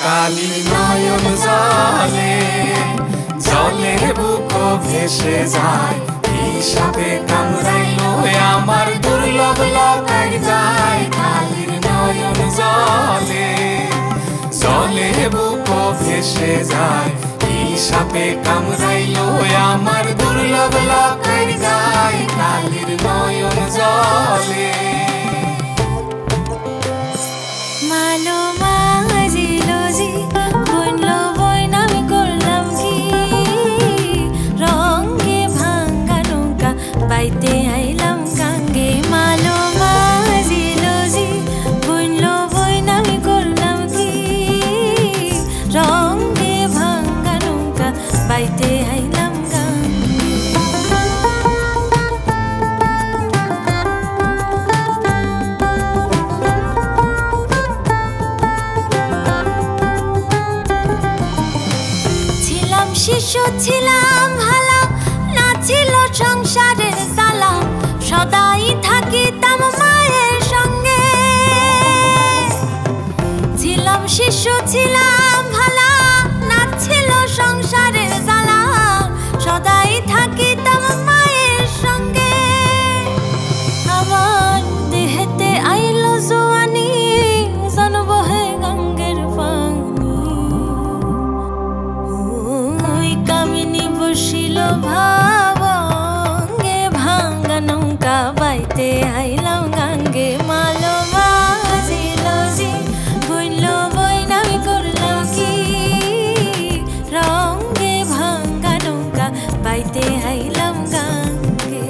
কালির নয়ন জলে জলে বুকো ভেসে যায়, কি সাপে কামড়াইলো আমার দুর্লভ লকাই যায়। কালির নয়ন জলে জলে বুকো ভেসে যায়, কি সাপে কামড়াইলো আমার দুর্লভ লকাই যায়। কালির নয়ন জলে মালো মাজিলো জি বইনলো বইন আমি করলাম কি, রঙে ভাঙ্গা নৌকা বাইতে আইলাম গাঙ্গে। মালো মাজিলো জি বইনলো বইন আমি করলাম কি, রঙে ভাঙ্গা নৌকা বাইতে আইলাম গাঙ্গে। শিশু ছিলাম ভালা, না ছিল সংসারের জ্বালা, সদাই থাকিতাম মায়ের সঙ্গে। ছিলাম শিশু ছিলাম ভালা, না ছিল সংসারের জ্বালা, সদাই থাকিতাম মায়ের সঙ্গে। আমার দেহেতে আইলো জোয়ানি, জানবো হে গঙ্গের পানি। কামিনী বসিল ভাবঙ্গে, ভাঙ্গা নৌকা বাইতে আইলাম গাঙ্গে। মালো মাজিল জি বইনলো বইন আমি করলাম কি, রঙে ভাঙ্গা নৌকা বাইতে আইলাম গাঙ্গে।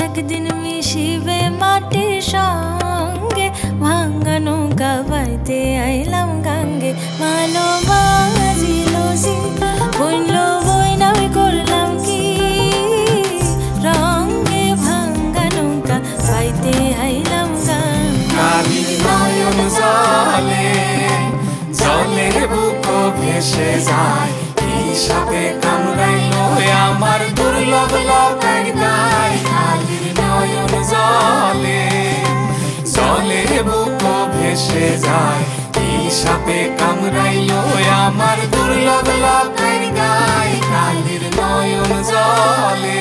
একদিন মিশিবে মাটির সঙ্গে, ভাঙ্গা নৌকা বাইতে আইলাম গাঙ্গে। মালো মাজিল জি বইনলো বইন আমি করলাম কি, রঙে ভাঙ্গা নৌকা বাইতে আইলাম গাঙ্গে। কালির নয়ন জলে জলে বুকো ভেসে যায়, কি সাপে কামড়াইলো আমার দুর্লভ লকাই যায়। কালির নয়ন জলে জলে বুকো ভেসে যায়, কি সাপে কামড়াইলো আমার দুর্লভ লকাই যায়। কালির নয়ন জলে